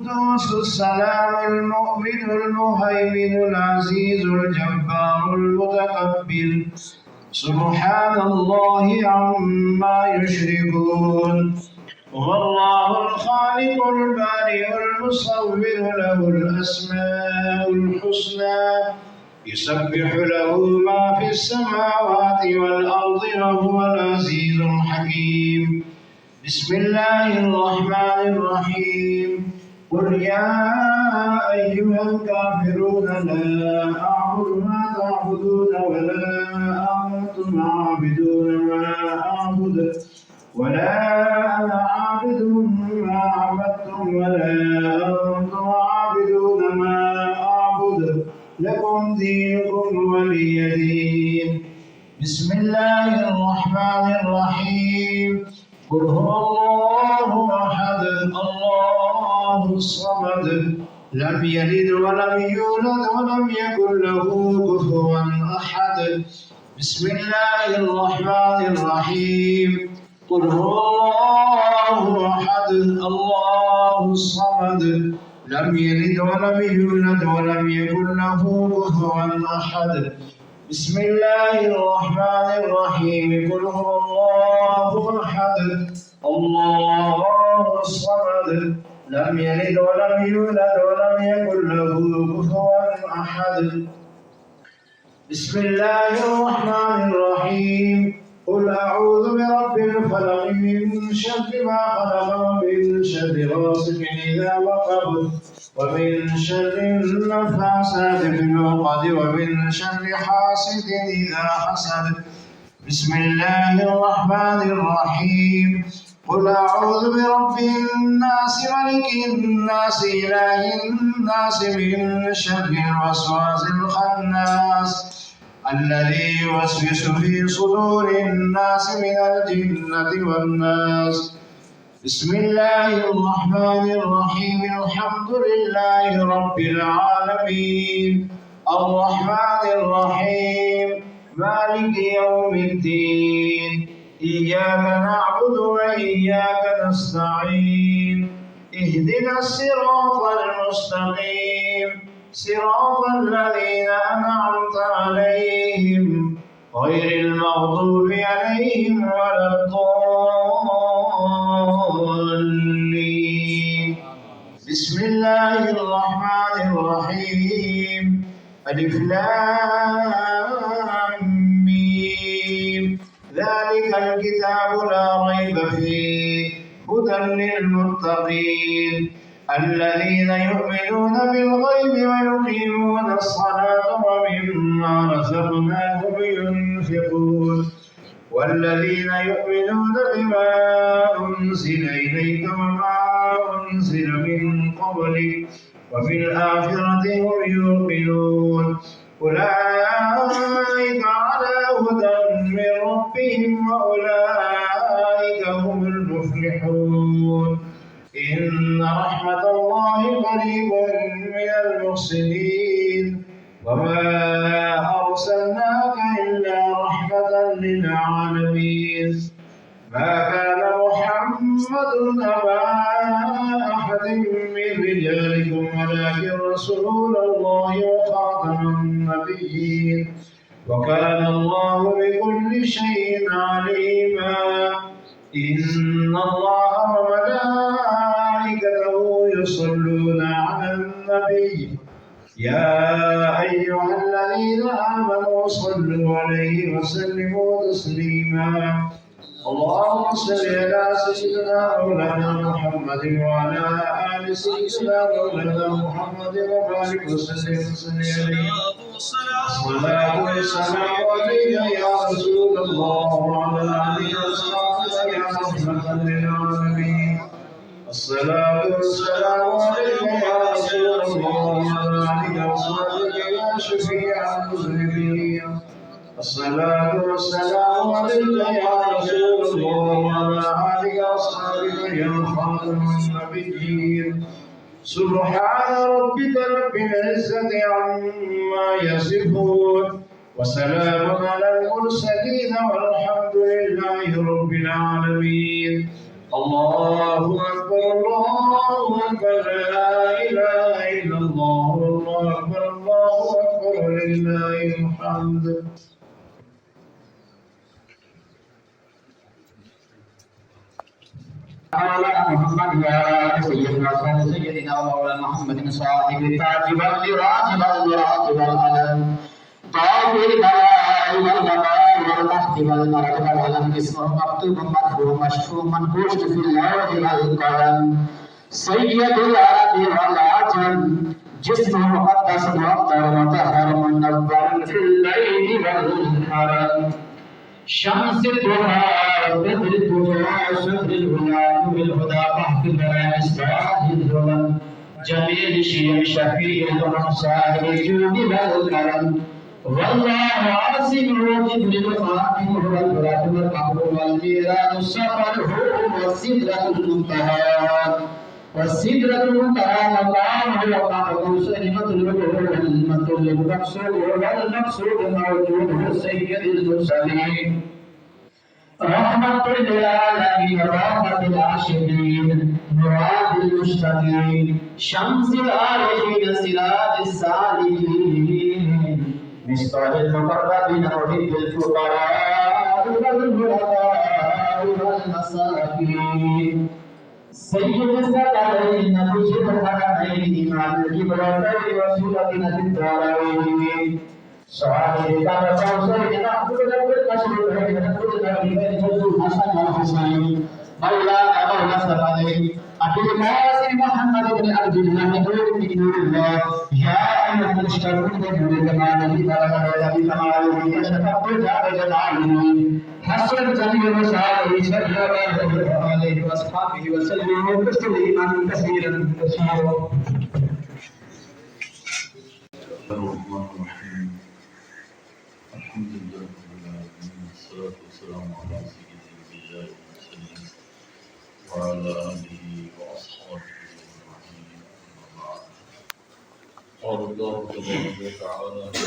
القدوس السلام المؤمن المهيمن العزيز الجبار المتكبر سبحان الله عما يشركون. هو الله الخالق البارئ المصور له الأسماء الحسنى يسبح له ما في السماوات والأرض وهو العزيز الحكيم. بسم الله الرحمن الرحيم. قل يا أيها الكافرون لا أعبد ما تعبدون ولا أنتم عابدون ما أعبد ولا أنا عابد ما عبدتم ولا أنتم عابدون ما أعبد لكم دينكم ولي دين. بسم الله الرحمن الرحيم. قل هو الله أحد الله الصمد لم يلد ولم يولد ولم يكن له كفوا أحد. بسم الله الرحمن الرحيم. قل هو الله أحد الله الصمد لم يلد ولم يولد ولم يكن له كفوا أحد. بسم الله الرحمن الرحيم. قل هو الله أحد الله الصمد لم يلد ولم يولد ولم يكن له كفوا أحد. بسم الله الرحمن الرحيم. قل أعوذ برب الفلق من شر ما خلق ومن شر غاسق إذا وقب ومن شر النفاثات في العقد ومن شر حاسد إذا حسد. بسم الله الرحمن الرحيم. قل أعوذ برب الناس ملك الناس إله الناس من شر الوسواس الخناس الذي يوسوس في صدور الناس من الجنة والناس. بسم الله الرحمن الرحيم. الحمد لله رب العالمين الرحمن الرحيم مالك يوم الدين إياك نعبد وإياك نستعين اهدنا الصراط المستقيم صراط الذين أنعمت عليهم غير المغضوب عليهم ولا الضالين. بسم الله الرحمن الرحيم. ألف لام ميم. ذلك الكتاب لا ريب فيه هدى للمتقين الذين يؤمنون بالغيب ويقيمون الصلاة ومما رزقناهم ينفقون والذين يؤمنون بما أنزل إليك وما أنزل من قبلك وبالآخرة هم يوقنون أولئك على هدى من ربهم وأولئك هم المفلحون. إن رحمة الله قريب من المحسنين وما أرسلناك إلا رحمة للعالمين. ما كان محمد أبا أحد من رجالكم ولكن رسول الله وخاتم النبيين وكان الله بكل شيء عليما. إن الله وملائكته يصلون على النبي يا أيها الذين آمنوا صلوا عليه وسلموا تسليما. اللهم صل على سيدنا مولانا محمد وعلى آل سيدنا مولانا محمد وبارك وسلم عليه. الصلاة والسلام عليك يا رسول الله وعلى آله وصحبه يا رحمة للعالمين. الصلاة والسلام عليك يا رسول الله وعلى آله وصحبه يا شفيع المذنبين. الصلاة والسلام عليك يا رسول الله وعلى آله وصحبه يا خاتم النبيين. سبحان ربك رب العزة عما يصفون وسلام على المرسلين والحمد لله رب العالمين. الله أكبر الله أكبر لا إله إلا الله الله أكبر ولله الحمد. على محمد وعلى سيدنا ومولانا محمد صاحب التاج والراجب والمراج والعلم طاهر البلاء والبلاء والتحت والمرض والعلم اسمه مكتوب مرفوع مشفوع منقوش في اللوح والقلم سيد العرب والعجم جسمه مقدس مؤطر مطهر منور في الليل والحرم شمس الضحى بدر الضحى شهر الهدى نور الهدى بحث البراء مصباح الظلم جميل شيع شفيع الأنصار الجود والكرم والله عاصم جبريل خاتم هو البراء والقبر والميران السفر هو والسدرة المنتهى والسدرة المنتهى مقامه وقام سلمة الوجوه المطلب المقصود والمقصود موجوده سيد المرسلين رحمة للعالمين رحمة العاشقين مراد المشتاقين شمس العارفين سراج السالكين مصباح المقربين محب الفقراء والغرباء والمساكين سيد الثقلين مجيب الحرمين إمام الكبرياء وسورة في الدارين صاحب الكوثر نحمد له بالقصر ونحمد له بالجد الحسن والحسين مولانا مولى الثقلين أبي القاسم محمد بن عبد الله نور من نور الله يا أيها المشتركون بنور كماله بلغ بكماله كشف الدجى بجلاله حسن جميع مسائل صلى الله عليه واصحابه وسلم تسليما كثيرا كثيرا. الرحمن الرحيم الحمد لله رب العالمين والصلاة والسلام على سيد الأنبياء والمرسلين وعلى آله وأصحابه أجمعين أما بعد. قال الله تبارك وتعالى في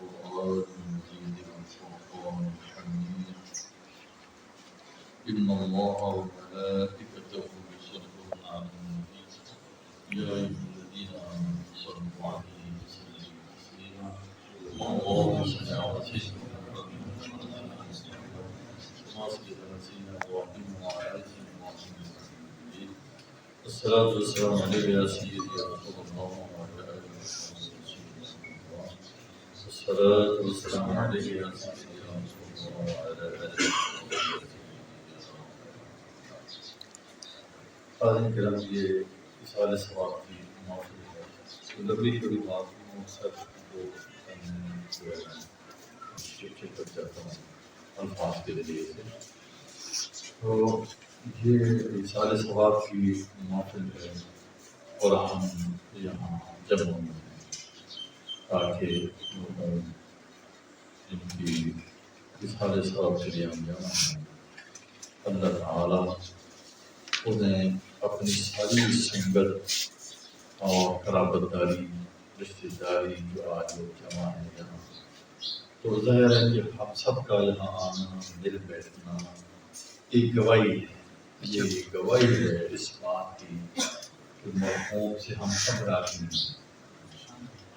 القرآن المجيد والفرقان الحميد إن الله وملائكته يصلون على النبي يا أيها الذين آمنوا صلوا عليه وسلموا تسليما اللهم صل على سيدنا محمد وعلى سيدنا إبراهيم وعلى آل سيدنا محمد. الصلاة والسلام عليك يا سيدي يا رسول الله وعلى آله وصحبه وسلم. الصلاة والسلام عليك يا سيدي يا رسول الله وعلى آله وصحبه وسلم. قاضی کرام یہ اصحال ثواب کی محفل ہے. لمبی چھوٹی بات مختصر دو چپ کر جاتا ہوں الفاظ کے ذریعے سے. تو یہ اصحال ثواب کی محفل ہے اور ہم یہاں جمع میں ہیں تاکہ ان کی اصحال ثواب کے لیے ہم جمع ہیں. اللہ تعالیٰ انہیں اپنی ساری سنگت اور قرابت داری رشتہ داری جو آج وہ جمع ہے یہاں، تو ظاہر ہے کہ ہم سب کا یہاں آنا مل بیٹھنا ایک گواہی ہے. یہ گواہی ہے اس بات کی کہ مرحوم سے ہم سب راضی ہیں،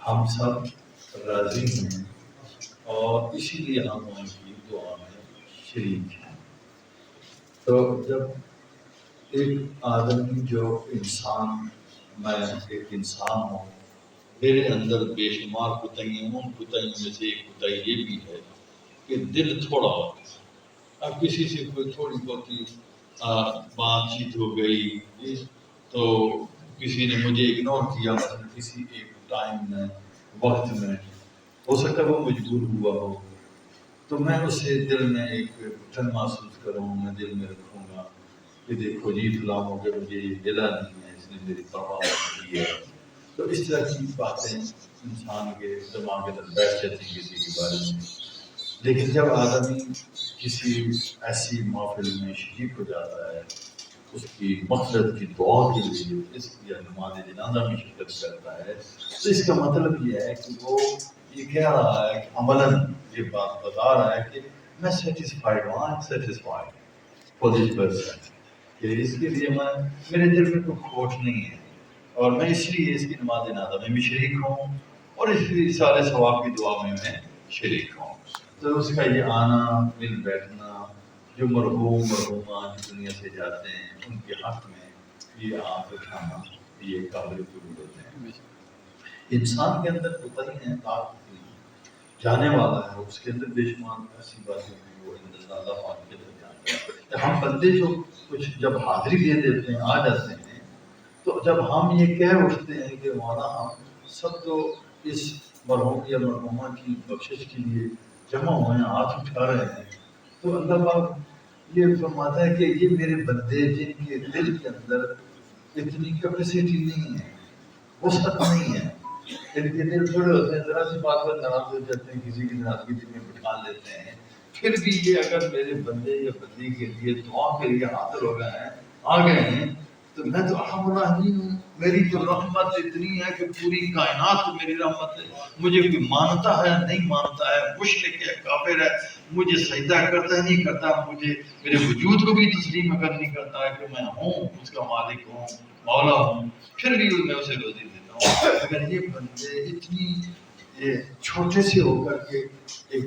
ہم سب راضی ہیں اور اسی لیے ہم ان کی دعا میں شریک ہیں. تو جب ایک آدمی جو انسان، میں ایک انسان ہوں، میرے اندر بے شمار کوتاہیاں، ان کوتاہیوں میں سے ایک کوتاہی یہ بھی ہے کہ دل تھوڑا ہوتا ہے. اب کسی سے کوئی تھوڑی بہت بات چیت ہو گئی تو کسی نے مجھے اگنور کیا، مثلا کسی ایک ٹائم میں وقت میں، ہو سکتا ہے وہ مجبور ہوا ہو، تو میں اسے دل میں ایک گھٹن محسوس کروں، میں دل میں رکھوں گا کہ دیکھو جی فلاں ہو کے مجھے یہ ملا نہیں ہے، اس نے میری پرواہ کی ہے. تو اس طرح کی باتیں انسان کے دماغ کے اندر بیٹھ جاتی ہیں کسی کے بارے میں. لیکن جب آدمی کسی ایسی محفل میں شریک ہو جاتا ہے، اس کی مغفرت کی دعا کے لیے اس کی نماز جنازہ میں شرکت کرتا ہے، تو اس کا مطلب یہ ہے کہ وہ یہ کہہ رہا ہے کہ عملاً یہ بات بتا رہا ہے کہ میں سیٹسفائیڈ ہوں، سیٹسفائیڈ. for this person کہ اس کے لیے میرے دل میں کوئی کھوٹ نہیں ہے اور میں اس لیے اس کی نماز جنازہ میں بھی شریک ہوں اور اس لیے سارے ثواب کی دعا میں شریک ہوں. تو اس کا یہ آنا مل بیٹھنا جو مرحوم مرحومات دنیا سے جاتے ہیں ان کے حق میں یہ آپ اٹھانا یہ قابل قبول ہوتے ہیں. انسان کے اندر تو پتہ ہی ہے آپ جانے والا ہے اس کے اندر بے شمار ایسی باتیں ہیں وہ اندازہ پاک کے اندر جانتے ہیں. ہم بندے جو کچھ جب حاضری دے دیتے ہیں آ جاتے ہیں تو جب ہم یہ کہہ اٹھتے ہیں کہ مولا ہم سب تو اس مرحوم یا مرحومہ کی بخشش کے لیے جمع ہوئے ہیں ہاتھ اٹھا رہے ہیں تو اللہ پاک یہ فرماتا ہے کہ یہ میرے بندے جن کے دل کے اندر اتنی کیپیسٹی نہیں ہے وسعت نہیں ہے ان کے دل تھوڑے ہوتے ہیں ذرا سی بات پر ناراض ہو جاتے ہیں کسی کی ناراضگی دل میں بٹھا لیتے ہیں پھر بھی یہ اگر میرے بندے یا بندی کے لیے دعا کے لیے حاضر ہو گئے ہیں آ گئے ہیں تو میں تو الحمد للہ ہوں. میری تو رحمت اتنی ہے کہ پوری کائنات میری رحمت ہے. مجھے کوئی مانتا ہے نہیں مانتا ہے مشرک ہے کافر ہے مجھے سجدہ کرتا ہے نہیں کرتا مجھے میرے وجود کو بھی تسلیم اگر نہیں کرتا ہے کہ میں ہوں اس کا مالک ہوں مولا ہوں پھر بھی میں اسے روزی دیتا ہوں. اگر یہ بندے اتنی چھوٹے سے ہو کر کے ایک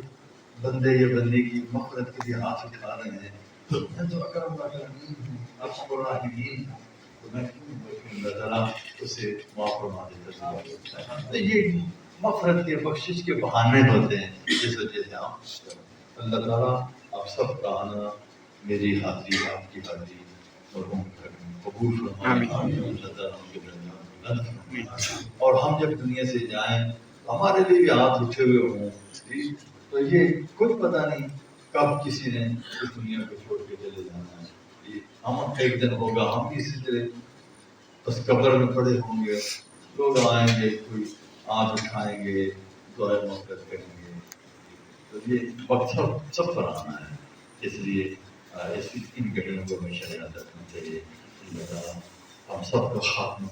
بندے یا بندے کی مغفرت کے لیے ہاتھ اٹھا رہے ہیں تو میں تو اکرم الاکرمین ہوں ارحم الراحمین ہوں تو میں کیوں اللہ تعالیٰ اسے معاف فرما دیتا ہے. یہ مغفرت کے بخشش کے بہانے ہوتے ہیں جس وجہ سے آپ اللہ تعالیٰ آپ سب کا آنا میری حاضری آپ کی حاضری مرحوم قبول فرمائے اللہ تعالیٰ ان کے درجات بلند اور ہم جب دنیا سے جائیں ہمارے لیے بھی ہاتھ اٹھے ہوئے ہوں تو یہ کچھ پتہ نہیں کب کسی نے اس دنیا کو چھوڑ کے چلے جانا ہے. ہم ایک دن ہوگا ہم بھی اسی طرح بس قبر میں پڑے ہوں گے لوگ آئیں گے کوئی ہاتھ اٹھائیں گے دعائیں مغفرت کریں گے تو یہ وقت سب پر آنا ہے. اس لیے ان گھٹنوں کو ہمیشہ یاد رکھنا چاہیے. اللہ تعالیٰ ہم سب کو خاتمہ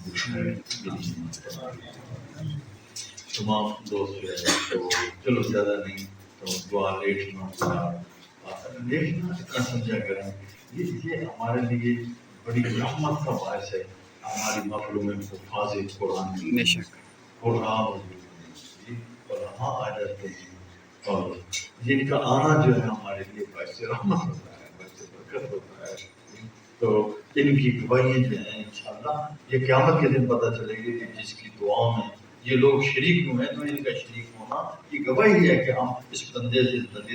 تمام دوست جو ہے تو چلو زیادہ نہیں تو دعا لیٹنا اتنا سمجھا کریں یہ ہمارے لیے بڑی رحمت کا باعث ہے. ہماری مغلوں میں حفاظ قرآن قرآن اور وہاں آ جاتے ہیں اور جن کا آنا جو ہے ہمارے لیے باعث رحمت ہوتا ہے باعث برکت ہوتا ہے. تو ان کی گواہیاں جو ہیں انشاءاللہ یہ قیامت کے دن پتہ چلے گی کہ جس کی دعاؤں میں یہ لوگ شریک ہوئے ہیں تو ان کا شریک ہونا یہ گواہی ہے کہ ہم اس بندے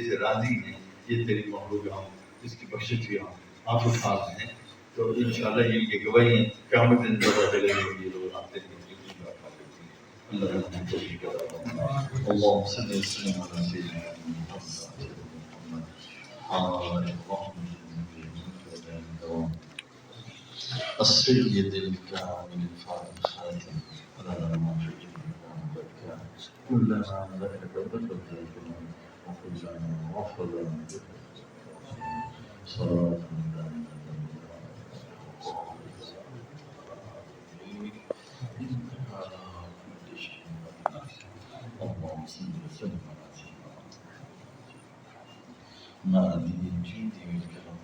سے راضی ہیں یہ تیری مخلوق ہم اس کی بخشش بھی ہم آپ اٹھا رہے ہیں. تو انشاءاللہ یہ کہ گواہی قیامت کے دن پتہ چلے گی کہ یہ لوگ آتے ہیں اللہ توفیق عطا اللهم صل وسلم على سيدنا محمد السيد الكامل الفاتح الخاتم على ما في كلنا لك بدرنا وكلنا وفضلنا صلاة اللهم صل وسلم على سيدنا محمد مع الجود والكرم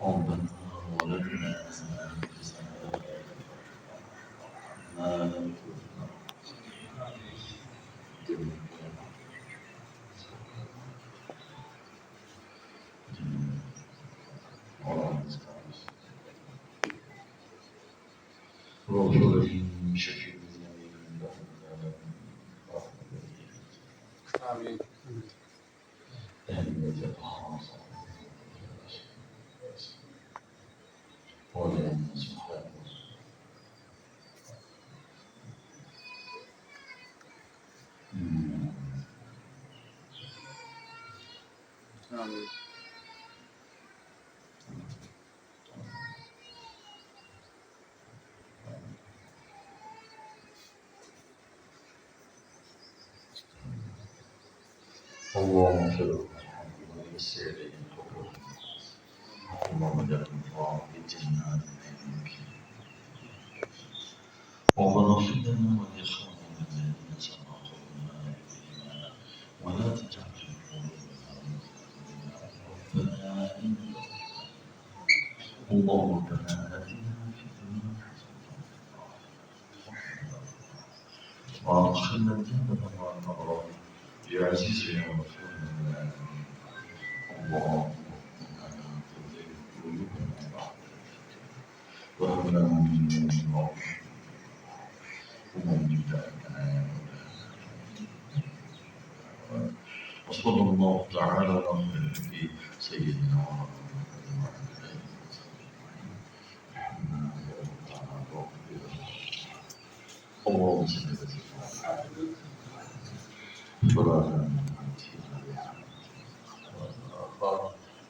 ربنا ولدنا شفيع آمين. اللهم اغفر لنا ويسر لنا اللهم اجعلنا في جنات نعيمك وغفر لنا ولإخواننا الذين سبقونا بالإيمان ولا تجعل في قلوبنا الله تعالى آتنا في الدنيا حسنة وأدخلنا الجنة مع الأبرار يا عزيز يا غفور اللهم وهب لنا من لدنك ومن بدايتنا يا مولانا وصلى الله تعالى على خير سيدنا اللهم صل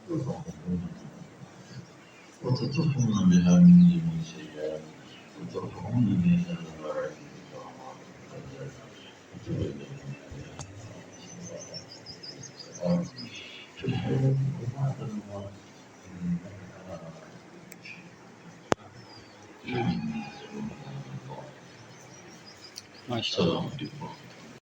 وسلم وتطهرون بها من جميع السيئات وترفعون بها المواعيد في الحياة وبعد الموت ما شاء الله. السلام عليكم.